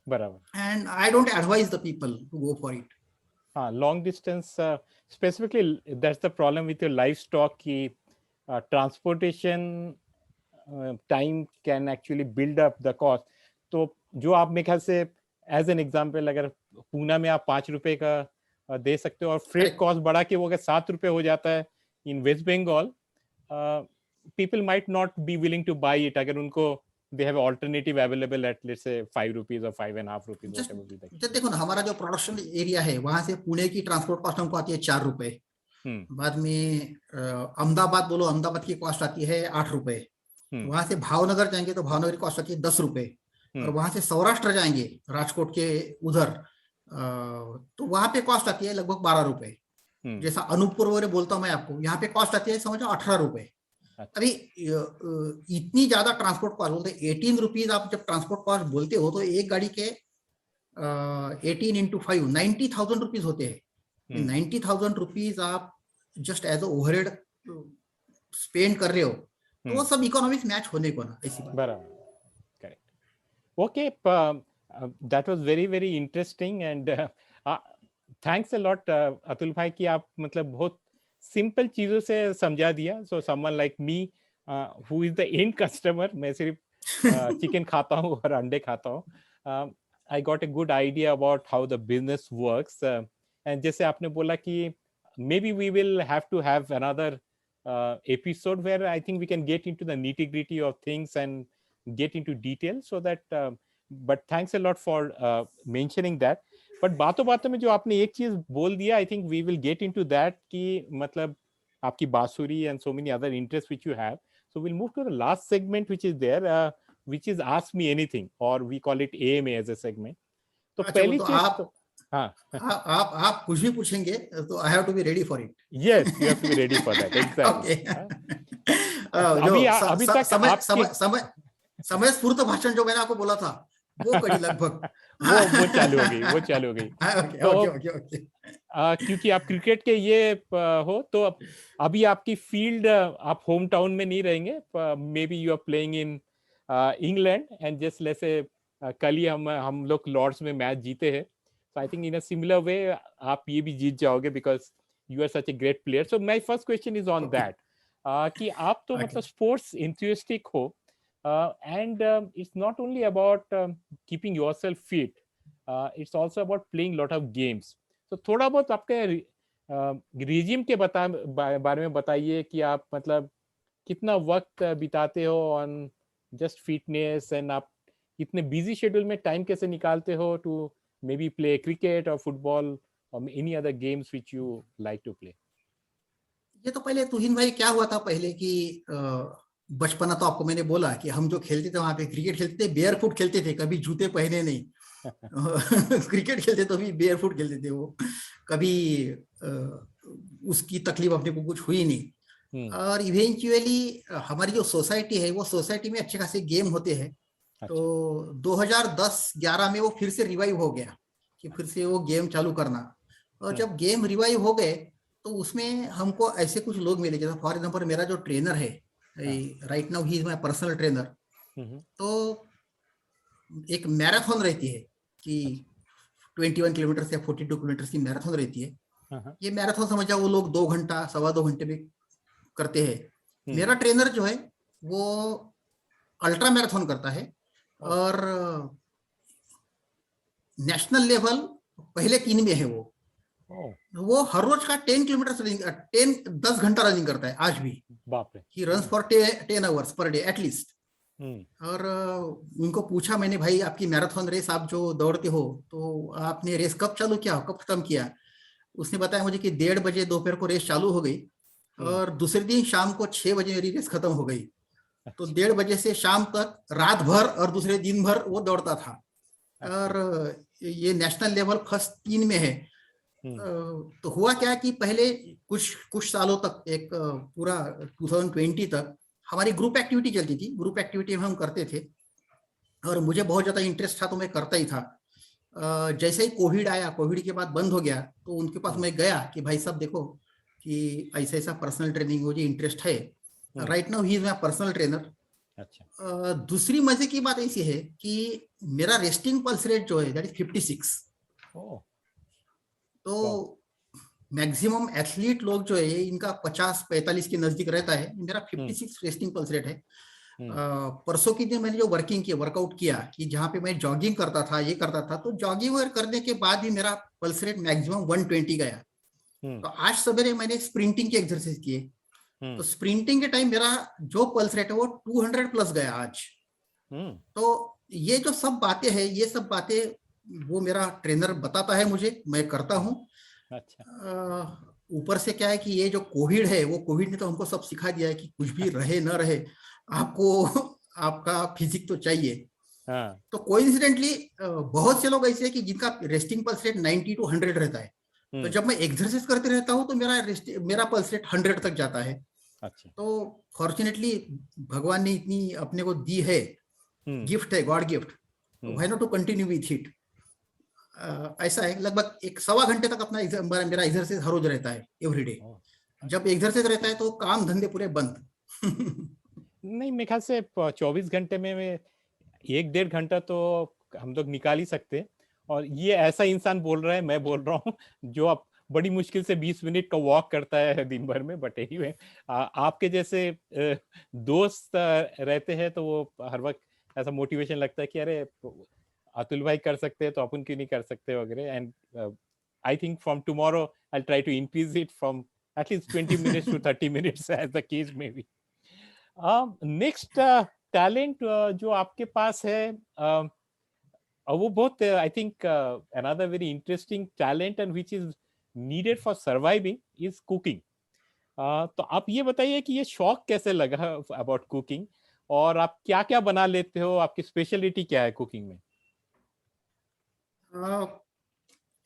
बराबर। And I don't advise the people to go for it. Long distance specifically that's the problem with your life stock की transportation time can actually build up the cost. तो जो आप मेरे ख्याल से एज एन एग्जांपल, अगर पूना में आप 5 रुपए का दे सकते हो और फ्रेट कॉस्ट बढ़ा के वो अगर 7 रुपए हो जाता है in West Bengal, people might not be willing to buy it अगर उनको they have alternative available at let's say 5 rupees or 5.5 rupees, whatever be the case. देखो ना, हमारा जो प्रोडक्शन एरिया है वहां से पुणे की ट्रांसपोर्ट कॉस्ट हमको आती है 4 रुपए। बाद में अहमदाबाद बोलो, अहमदाबाद की कॉस्ट आती है 8 रुपए। वहां से भावनगर जाएंगे तो भावनगर की कॉस्ट आती है 10 रुपए। और वहां से सौराष्ट्र जाएंगे राजकोट के उधर, तो वहां पे कॉस्ट आती है लगभग 12 रुपए। जैसा अनूपपुर वगैरह बोलता हूँ मैं आपको, यहाँ पे कॉस्ट आती है समझो 18 रुपए। अभी इतनी ज्यादा ट्रांसपोर्ट कॉस्ट बोलते, 18 रुपीज आप जब ट्रांसपोर्ट कॉस्ट बोलते हो तो एक गाड़ी के 18 into 5 90,000 रुपीज होते हैं। 90,000 रुपीज आप जस्ट एज ओवरहेड स्पेंड कर रहे हो, तो वो सब इकोनॉमिक्स मैच होने को ना, ऐसी बात। बराबर, correct. Okay, that was very very interesting and thanks a lot Atul भाई कि आप मतलब बहुत सिंपल चीजों से समझा दिया। So someone like me who is the end customer, मैं सिर्फ चिकन खाता हूँ और अंडे खाता हूँ, I got a good idea about how the business works. And जैसे आपने बोला कि maybe we will have to have another episode where I think we can get into the nitty-gritty of things and get into detail so that but thanks a lot for mentioning that. But बातों बातों में जो आपने एक चीज बोल दिया, I think we will get into that कि मतलब आपकी बांसुरी and so many other interest which you have. So will move to the last segment which is there, which is ask me anything, और we call it AMA as a segment. तो अच्छा, वो पहली तो चीज आप तो हाँ. आप कुछ भी पूछेंगे तो I have to be ready for it. Yes, you have to be ready for that, okay. Exactly. जो अभी तक समय आपके समय समय समय स्फूर्त भाषण जो मैंने आपको बोला था, वो कड़ी लगभग. वो चालू हो गई, वो चालू हो गई. ओके तो ओके ओके ओके. क्योंकि आप क्रिकेट के ये हो, तो अभी आपकी फील्ड, आप होम टाउन में नहीं रहेंगे. Maybe you are playing in England, and just जैसे कल ही हम लोग लॉर्ड्स में मैच जीते हैं. सो I think in a similar way आप ये भी जीत जाओगे, because you are such a great player. So my first question is on okay that, कि आप तो मतलब ओके. स्पोर्ट्स इंथुसिस्टिक हो, and it's not only about keeping yourself fit, it's also about playing lot of games. तो थोड़ा बहुत आपके regime के बारे में बताइए कि आप मतलब कितना वक्त बिताते हो ऑन जस्ट फिटनेस, एंड आप इतने बिजी शेड्यूल में टाइम कैसे निकालते हो to maybe play cricket और फुटबॉल और any other games which you like to play. ये तो पहले तुहिन भाई क्या हुआ था पहले कि बचपना तो आपको मैंने बोला कि हम जो खेलते थे वहां पे क्रिकेट खेलते थे, बेयर फुट खेलते थे, कभी जूते पहने नहीं. क्रिकेट खेलते तो भी बेयर फुट खेलते थे वो. कभी उसकी तकलीफ अपने को कुछ हुई नहीं. और इवेंचुअली हमारी जो सोसाइटी है वो सोसाइटी में अच्छे खासे गेम होते हैं. तो 2010-11 में वो फिर से रिवाइव हो गया कि फिर से वो गेम चालू करना. और जब गेम रिवाइव हो गए तो उसमें हमको ऐसे कुछ लोग मिले, जैसे फॉर एग्जांपल मेरा जो ट्रेनर है, right now he is my personal trainer. तो एक मैराथन रहती है कि 21 किलोमीटर से 42 किलोमीटर की मैराथन रहती है. ये मैराथन समझ जाओ वो लोग 2 घंटा 2.25 घंटे में करते हैं. मेरा ट्रेनर जो है वो अल्ट्रा मैराथन करता है, और नेशनल लेवल पहले 3 में है वो हर रोज का 10 किलोमीटर रनिंग, 10 घंटा रनिंग करता है आज भी. बाप रे. He runs for 10 hours per day at least. और उनको पूछा मैंने, भाई आपकी मैराथन रेस आप जो दौड़ते हो तो आपने रेस कब चालू किया, कब खत्म किया? उसने बताया मुझे कि 1:30 बजे दोपहर को रेस चालू हो गई, और दूसरे दिन शाम को 6 बजे मेरी रेस खत्म हो गई. तो 1:30 बजे से शाम तक रात भर और दूसरे दिन भर वो दौड़ता था. और ये नेशनल लेवल फर्स्ट 3 में है. तो हुआ क्या कि पहले कुछ सालों तक, एक पूरा 2020 तक हमारी ग्रुप एक्टिविटी चलती थी. ग्रुप एक्टिविटी में हम करते थे और मुझे बहुत ज्यादा इंटरेस्ट था तो मैं करता ही था. जैसे ही कोविड आया, कोविड के बाद बंद हो गया, तो उनके पास मैं गया कि भाई साहब देखो कि ऐसा ऐसा पर्सनल ट्रेनिंग मुझे इंटरेस्ट है. Right now he is my personal trainer. अच्छा. दूसरी मजे की बात ऐसी है कि मेरा रेस्टिंग पल्स रेट जो है दैट इज 56. तो मैक्सिमम एथलीट लोग जो है इनका 50-45 के नजदीक रहता है. मेरा 56 रेस्टिंग पल्स रेट है. परसों की दिन मैंने जो वर्कआउट किया कि जहां पे मैं जॉगिंग करता था, ये करता था, तो जॉगिंग करने के बाद भी मेरा पल्स रेट मैक्सिमम 120 गया. तो आज सवेरे मैंने स्प्रिंटिंग की एक्सरसाइज किए, तो स्प्रिंटिंग के टाइम मेरा जो पल्स रेट है वो 200 प्लस गया आज. तो ये जो सब बातें हैं, ये सब बातें वो मेरा ट्रेनर बताता है मुझे, मैं करता हूँ. अच्छा. ऊपर से क्या है कि ये जो कोविड है, वो कोविड ने तो हमको सब सिखा दिया है कि कुछ भी रहे न रहे, आपको आपका फिजिक तो चाहिए. तो कोइंसिडेंटली बहुत से लोग ऐसे हैं कि जिनका रेस्टिंग पल्स रेट 90 to 100 रहता है. तो जब मैं एक्सरसाइज करते रहता हूँ तो मेरा पल्स रेट 100 तक जाता है. अच्छा. तो फॉर्चुनेटली भगवान ने इतनी अपने को दी है, गिफ्ट है, god gift. Why not to continue with it. ऐसा है, लगभग 1-1.25 घंटे तक अपना मेरा एक्सरसाइज हर रोज रहता है, एवरीडे. जब एक्सरसाइज रहता है तो काम धंधे पूरे बंद. नहीं, मेरे ख्याल से 24 घंटे में 1-1.5 घंटा तो हम लोग निकाल ही सकते. और ये ऐसा इंसान बोल रहा है, मैं बोल रहा हूँ जो आप बड़ी मुश्किल से 20 मिनट का वॉक करता है दिन भर में. बट एनीवे, आपके जैसे दोस्त रहते हैं तो वो हर वक्त ऐसा मोटिवेशन लगता है कि अरे अतुल भाई कर सकते हैं तो अपन क्यों नहीं कर सकते वगैरह. And I think from tomorrow I try to increase it from at least 20 minutes to 30 minutes as the case may be. Next talent जो आपके पास है, और वो बहुत I think another very interesting talent and which is needed for surviving is cooking. तो आप ये बताइए कि ये शौक कैसे लगा अबाउट कुकिंग, और आप क्या क्या बना लेते हो, आपकी स्पेशलिटी क्या है कुकिंग में?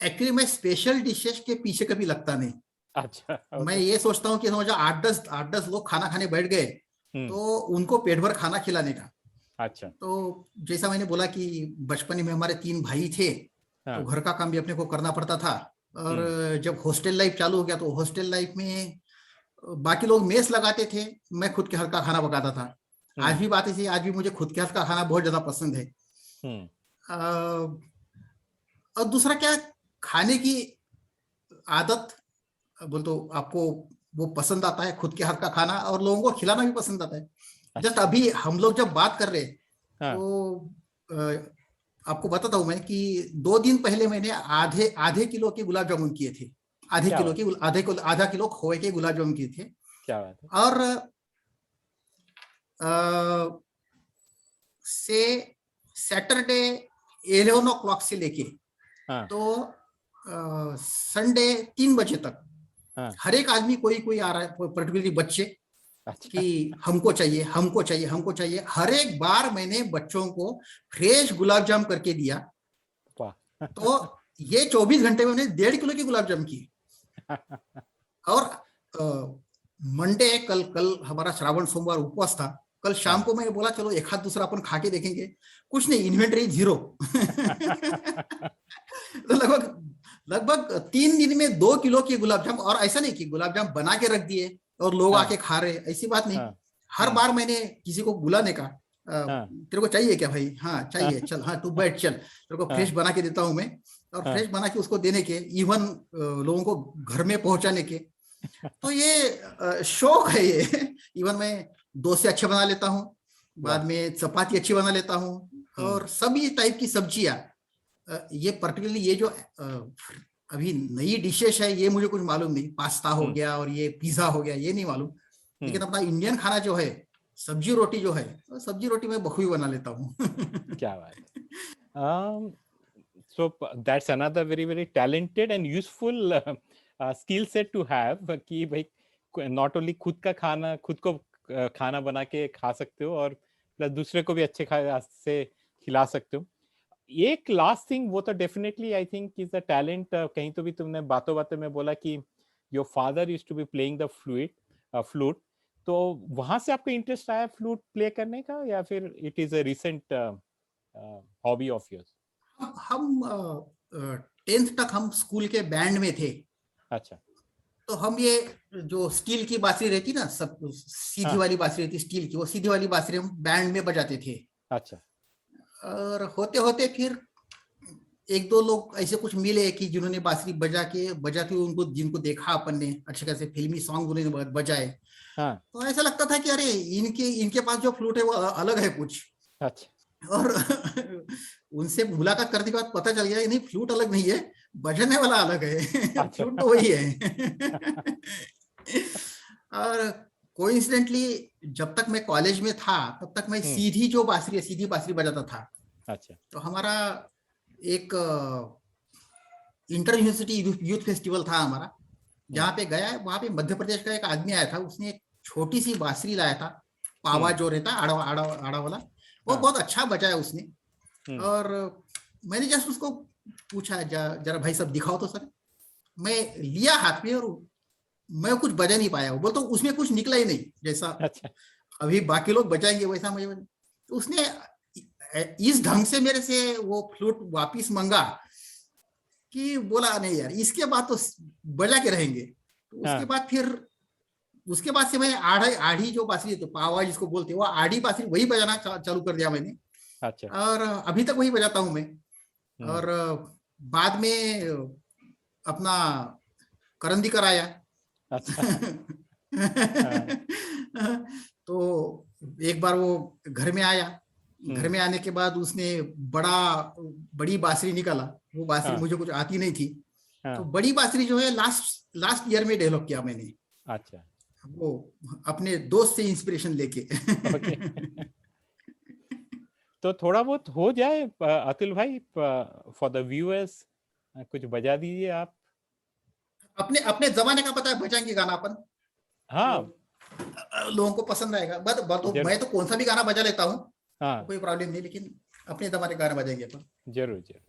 एक्चुअली मैं स्पेशल डिशेस के पीछे कभी लगता नहीं। अच्छा, मैं okay. ये सोचता हूँ कि समझो 8-10 लोग खाना खाने बैठ गए तो उनको पेट भर खाना खिलाने का। अच्छा। तो जैसा मैंने बोला कि बचपन में हमारे 3 भाई थे, तो घर का काम भी अपने को करना पड़ता था। और जब हॉस्टल लाइफ चालू हो गया तो हॉस्टल लाइफ में बाकी लोग मेस लगाते थे, मैं खुद के हाथ का खाना पकाता था। आज भी बात ऐसी, आज भी मुझे खुद के हाथ का खाना बहुत ज्यादा पसंद है। और दूसरा क्या, खाने की आदत बोल तो आपको वो पसंद आता है, खुद के हाथ का खाना, और लोगों को खिलाना भी पसंद आता है। जस्ट अभी हम लोग जब बात कर रहे हैं तो आपको बताता हूं मैं कि 2 दिन पहले मैंने आधे किलो के गुलाब जामुन किए थे। आधा किलो खोए के गुलाब जामुन किए थे। क्या बात है। और से सैटरडे 11 o'clock से लेके तो संडे 3 बजे तक हर एक आदमी कोई आ रहा है, पर्टिकुलरली बच्चे। अच्छा। कि हमको चाहिए। हर एक बार मैंने बच्चों को फ्रेश गुलाब जाम करके दिया। तो ये 24 घंटे में उन्हें 1.5 किलो की गुलाब जाम की। और मंडे कल हमारा श्रावण सोमवार उपवास था। कल शाम को मैंने बोला चलो एक हाथ दूसरा अपन खा के देखेंगे। कुछ नहीं, इन्वेंटरी 0। तो लगभग 3 दिन में 2 किलो की गुलाब जाम। और ऐसा नहीं कि गुलाब जाम बना के रख दिए और लोग आके खा रहे, ऐसी बात नहीं। हर बार मैंने किसी को बुलाने का, तेरे को चाहिए क्या भाई? हाँ चाहिए, चल हाँ तू बैठ, चल तेरे को फ्रेश बना के देता हूं मैं। और फ्रेश बना के उसको देने के, इवन लोगों को घर में पहुंचाने के। तो ये शौक है ये। इवन मैं डोसे अच्छे बना लेता हूँ, बाद में चपाती अच्छी बना लेता हूँ, और सभी टाइप की सब्जियां। ये पर्टिकुलरली ये जो अभी नई डिशेस है ये मुझे कुछ मालूम नहीं। पास्ता हो गया और ये पिज्जा हो गया, ये नहीं मालूम। लेकिन अपना इंडियन खाना जो है, सब्जी रोटी जो है, सब्जी रोटी मैं बखूबी बना लेता हूँ। क्या बात है। So that's another very very talented and useful skill set to have कि भाई not only खुद का खाना खुद को खाना बना के खा सकते हो, और प्लस दूसरे को भी अच्छे से खिला सकते हो। एक लास्ट थिंग, वो तो definitely I think is a talent. कहीं तो भी तुमने बातों बातों में बोला कि your father used to be playing the flute. तो वहां से आपको इंटरेस्ट आया फ्लूट प्ले करने का, या फिर it is a recent hobby of yours? हम 10th तक हम स्कूल के बैंड में थे। अच्छा। तो हम ये जो स्टील की बांसुरी रहती ना, सब सीधी वाली बांसुरी रहती स्टील की, वो सीधी वाली बांसुरी हम बैंड में बजाते थे। अच्छा। और होते होते फिर 1-2 लोग ऐसे कुछ मिले कि जिन्होंने बांसुरी बजा के उनको, जिनको देखा अपन ने अच्छे खासे फिल्मी सॉन्ग उन्होंने बजाए। तो ऐसा लगता था कि अरे इनके पास जो फ्लूट है वो अलग है कुछ। अच्छा। और उनसे मुलाकात करने के बाद पता चल गया नहीं, फ्लूट अलग नहीं है, बजने वाला अलग है। अच्छा। फ्लूट तो वही है। और कोइंसिडेंटली जब तक मैं कॉलेज में था तब तक मैं सीधी बांसुरी बजाता था। अच्छा। तो हमारा एक इंटर यूनिवर्सिटी यूथ फेस्टिवल था हमारा, जहाँ पे गया, वहां पे मध्य प्रदेश का एक आदमी आया था। उसने एक छोटी सी बांसुरी लाया था, पावा जो रहता आड़ा वाला, वो बहुत अच्छा बजाया उसने। और मैंने जस्ट उसको पूछा जरा भाई सब दिखाओ तो सर। मैं लिया हाथ में और मैं कुछ बजा नहीं पाया। वो बोलता उसमें कुछ निकला ही नहीं, जैसा अच्छा अभी बाकी लोग बजाएंगे वैसा मुझे। तो उसने इस ढंग से मेरे से वो फ्लूट वापिस मांगा कि बोला नहीं यार, इसके बाद तो बजा के रहेंगे। तो उसके बाद से मैं आड़ी जो बांसुरी तो पावा जिसको बोलते हैं, वो आड़ी बांसुरी वही बजाना चालू कर दिया मैंने। अच्छा। और अभी तक वही बजाता हूं मैं। और बाद में अपना करंदी कराया। अच्छा। तो एक बार वो घर में आया, घर में आने के बाद उसने बड़ी बांसुरी निकाला। वो बांसुरी मुझे कुछ आती नहीं थी। तो बड़ी बांसुरी जो है लास्ट ईयर में डेवलप किया मैंने। अच्छा। वो अपने दोस्त से इंस्पिरेशन लेके। तो थोड़ा बहुत हो जाए अतुल भाई, फॉर द व्यूअर्स कुछ बजा दीजिए आप। अपने अपने जमाने का पता है बजाएंगे गाना अपन, हाँ तो लोगों को पसंद आएगा। तो जरूर। मैं तो कौन सा भी गाना बजा लेता हूँ, तो हाँ कोई प्रॉब्लम नहीं, लेकिन अपने जमाने का गाना बजाएंगे अपन। जरूर जरूर।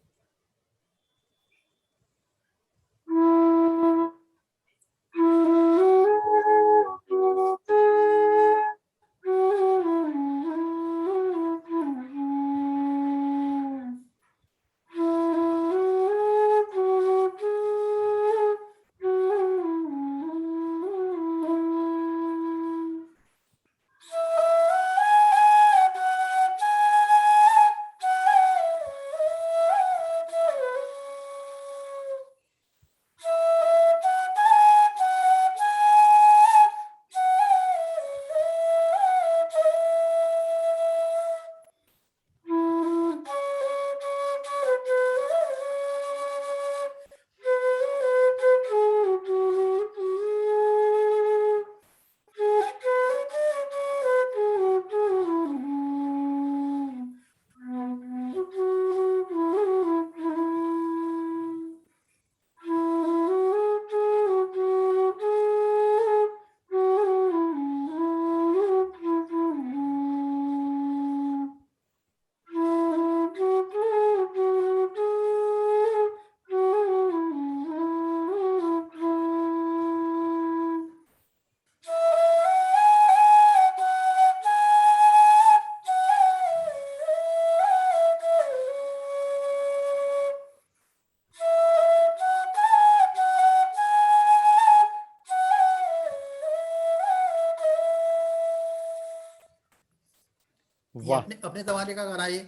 ये वाह। अपने अपने जमाने का गाना ये।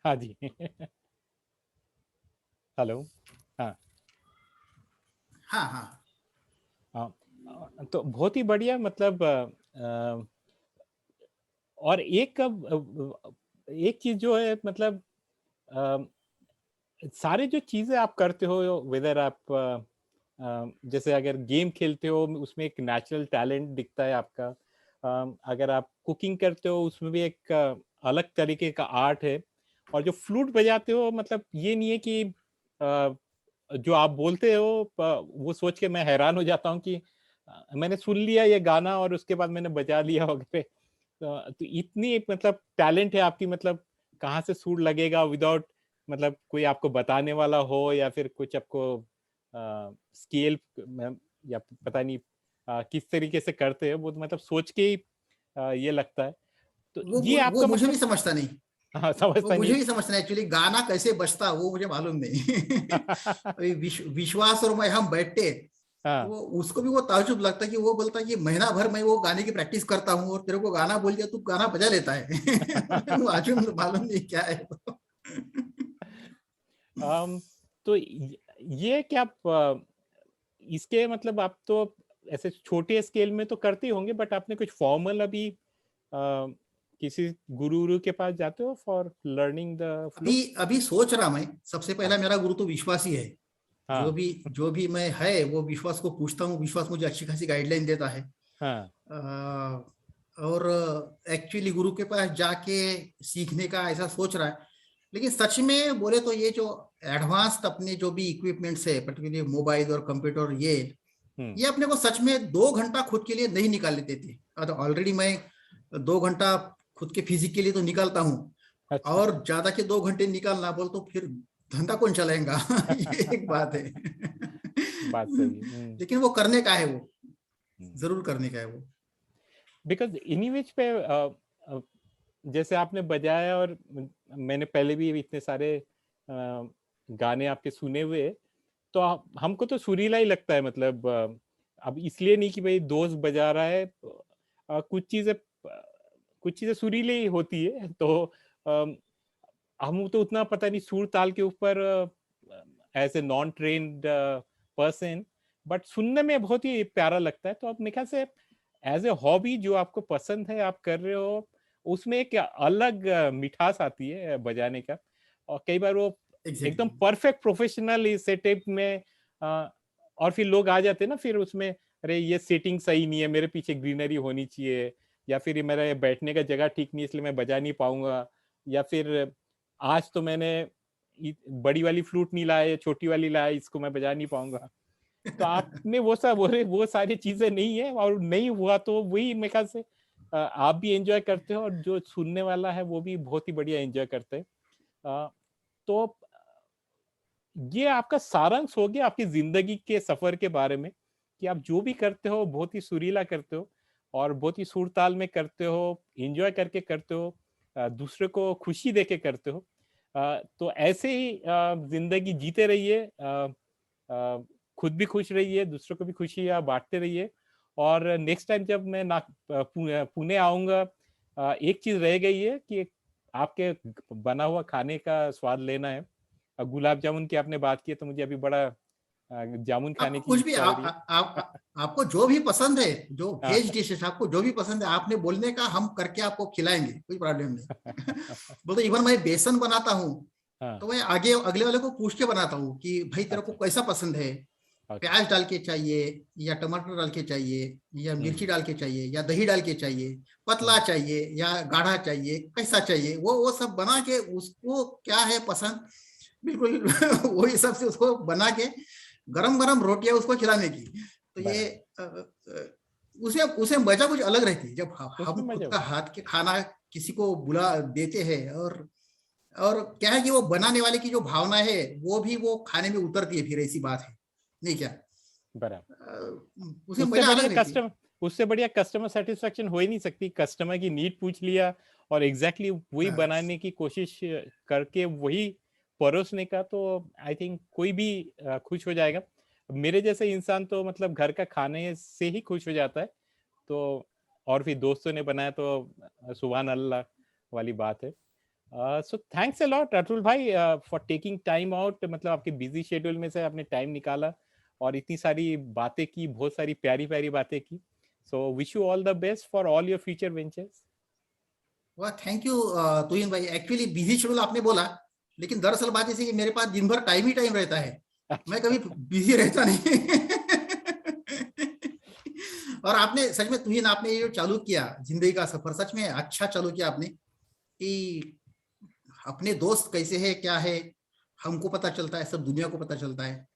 हाँ जी। हेलो। हाँ हाँ हाँ। हाँ। तो बहुत ही बढ़िया, मतलब और एक चीज जो है, मतलब अ, सारे जो चीजें आप करते हो, वेदर आप जैसे अगर गेम खेलते हो उसमें एक नेचुरल टैलेंट दिखता है आपका। अगर आप कुकिंग करते हो उसमें भी एक अलग तरीके का आर्ट है। और जो फ्लूट बजाते हो, मतलब ये नहीं है कि जो आप बोलते हो वो सोच के मैं हैरान हो जाता हूँ कि मैंने सुन लिया ये गाना और उसके बाद मैंने बजा लिया वगैरह। तो इतनी एक मतलब टैलेंट है आपकी, मतलब कहाँ से सुर लगेगा विदाउट, मतलब कोई आपको बताने वाला हो या फिर कुछ आपको स्केल या पता नहीं किस तरीके से करते हैं वो, तो मतलब सोच के ही ये लगता है। तो ये वो आपका मुझे भी मतलब समझता नहीं। हाँ वो समझता मुझे नहीं। भी समझता नहीं एक्चुअली गाना कैसे बजता वो मुझे मालूम नहीं। अभी विश्वास और मैं हम बैठते, तो हाँ। वो उसको भी वो ताज्जुब लगता कि वो बोलता कि महीना भर मैं वो गाने की प्रैक्टिस करता हूँ और तेरे को गाना बोल दिया तू गाना बजा लेता है। मालूम मालूम नहीं क्या है वो। तो ये क्या आप इसके मतलब आप तो ऐसे छोटे स्केल में तो करते ही होंगे, बट आपने कुछ फॉर्मल अभी किसी गुरु गुरु के पास जाते हो फॉर लर्निंग द अभी फ्लूट? अभी सोच रहा मैं, सबसे हाँ पहला मेरा गुरु तो विश्वास ही है। जो हाँ। भी जो भी मैं है वो विश्वास को पूछता हूँ, विश्वास मुझे अच्छी खासी गाइडलाइन देता है। हाँ और एक्चुअली गुरु के पास जाके सीखने का ऐसा सोच रहा है। लेकिन सच में बोले तो ये जो एडवांस्ड अपने जो भी इक्विपमेंट्स है, पर्टिकुलरली मोबाइल और कंप्यूटर, हम्म। ये अपने को सच में 2 घंटा खुद के लिए नहीं निकालने देते। ऑलरेडी मैं 2 घंटा खुद के फिजिक के लिए तो निकालता हूँ, अच्छा। और ज्यादा के 2 घंटे निकालना बोल तो फिर धंधा कौन चलाएगा। ये एक बात है। बात सही है। लेकिन वो करने का है, वो जरूर करने का है वो। बिकॉज इन्हीं पे अ, जैसे आपने बजाया, और मैंने पहले भी इतने सारे गाने आपके सुने हुए, तो हमको तो सुरीला ही लगता है, मतलब अब इसलिए नहीं कि भाई दोस्त बजा रहा है, कुछ चीजें सुरीली ही होती है, तो हम तो उतना पता नहीं सुर ताल के ऊपर as a non trained person, but सुनने में बहुत ही प्यारा लगता है। तो अब मेरे ख्याल से एज ए हॉबी जो आपको पसंद है आप कर रहे हो, उसमें एक अलग मिठास आती है बजाने का। और कई बार वो एकदम एग्जैक्टली। परफेक्ट प्रोफेशनल सेटअप में और फिर लोग आ जाते हैं ना फिर उसमें, अरे ये सेटिंग सही नहीं है, मेरे पीछे ग्रीनरी होनी चाहिए, या फिर ये मेरा ये बैठने का जगह ठीक नहीं है इसलिए मैं बजा नहीं पाऊंगा, या फिर आज तो मैंने बड़ी वाली फ्लूट नहीं लाया, छोटी वाली लाया, इसको मैं बजा नहीं पाऊंगा। तो आपने वो सब वो सारी चीजें नहीं है, और नहीं हुआ तो वही मेरे ख्याल से आप भी एंजॉय करते हो और जो सुनने वाला है वो भी बहुत ही बढ़िया एंजॉय करते हैं। तो ये आपका सारांश हो गया आपकी जिंदगी के सफर के बारे में, कि आप जो भी करते हो बहुत ही सुरीला करते हो और बहुत ही सुर ताल में करते हो, एंजॉय करके करते हो, दूसरे को खुशी देके करते हो। तो ऐसे ही जिंदगी जीते रहिए, खुद भी खुश रहिए, दूसरों को भी खुशियां बांटते रहिए। और नेक्स्ट टाइम जब मैं पुणे आऊंगा, एक चीज रह गई है कि आपके बना हुआ खाने का स्वाद लेना है। गुलाब जामुन की आपने बात की है तो मुझे अभी बड़ा जामुन खाने आपको की कुछ भी इच्छा हो रही है। आपको जो भी पसंद है, जो हाँ। वेज डिशेस आपको जो भी पसंद है, आपने बोलने का, हम करके आपको खिलाएंगे, कोई प्रॉब्लम नहीं। बोलते इवन मैं बेसन बनाता हूँ हाँ। तो मैं आगे अगले वाले को पूछ के बनाता हूँ कि भाई तेरे को अच्छा। कैसा पसंद है, प्याज डाल के चाहिए या टमाटर डाल के चाहिए या मिर्ची डाल के चाहिए या दही डाल के चाहिए, पतला चाहिए या गाढ़ा चाहिए, कैसा चाहिए, वो सब बना के उसको क्या है पसंद, बिल्कुल वही हिसाब से उसको बना के गरम गरम रोटियां उसको खिलाने की। तो ये उसे उसे मजा कुछ अलग रहती है जब उसमें हम मजा खुद का होता है। हाथ के खाना किसी को बुला देते हैं। और क्या है कि वो बनाने वाले की जो भावना है वो भी वो खाने में उतरती है, फिर ऐसी बात है नहीं क्या? बराबर। उसे मजा अलग रहती है। उससे बढ़िया कस्टमर सेटिस्फेक्शन हो ही नहीं सकती। कस्टमर की नीड पूछ लिया और एग्जैक्टली वही बस बनाने की कोशिश करके वही परोसने का, तो आई थिंक कोई भी खुश हो जाएगा। मेरे जैसे इंसान तो मतलब घर का खाने से ही खुश हो जाता है। तो और फिर दोस्तों ने बनाया तो सुभान अल्लाह वाली बात है। So thanks a lot Atul भाई फॉर टेकिंग टाइम आउट, मतलब आपके बिजी शेड्यूल में से आपने टाइम निकाला और इतनी सारी बातें की, बहुत सारी प्यारी प्यारी बातें की। So wish you all the best for all your future ventures. वाह, थैंक यू तुहिन भाई। एक्चुअली बिजी शेड्यूल आपने बोला, लेकिन दरअसल बात ऐसी कि मेरे पास दिन भर टाइम ही टाइम रहता है, मैं कभी बिजी रहता नहीं। और आपने सच में तुहिन, आपने ये जो चालू किया जिंदगी का सफर, सच में अच्छा चालू किया आपने, कि अपने दोस्त कैसे है क्या है हमको पता चलता है, सब दुनिया को पता चलता है।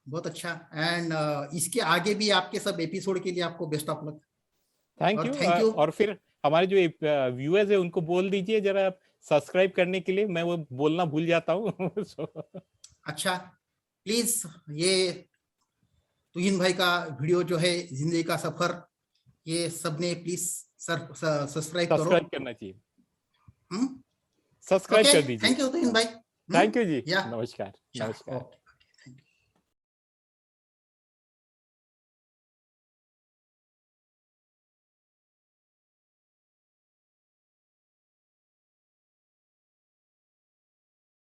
बहुत अच्छा। एंड इसके आगे भी आपके सब एपिसोड के लिए आपको बेस्ट ऑफ लक। थैंक और यू। Thank you. और फिर हमारे जो व्यूअर्स है उनको बोल दीजिए जरा सब्सक्राइब करने के लिए, मैं वो बोलना भूल जाता हूँ। अच्छा, प्लीज ये तुहिन भाई का वीडियो जो है जिंदगी का सफर, ये सबने प्लीज सब्सक्राइब करो। सब्सक्राइब करना चाहिए, सब्सक्राइब ओके, कर दीजिए। थैंक यू तुहिन भाई। थैंक यू जी, या नमस्कार। चलो नमस्कार। ओके।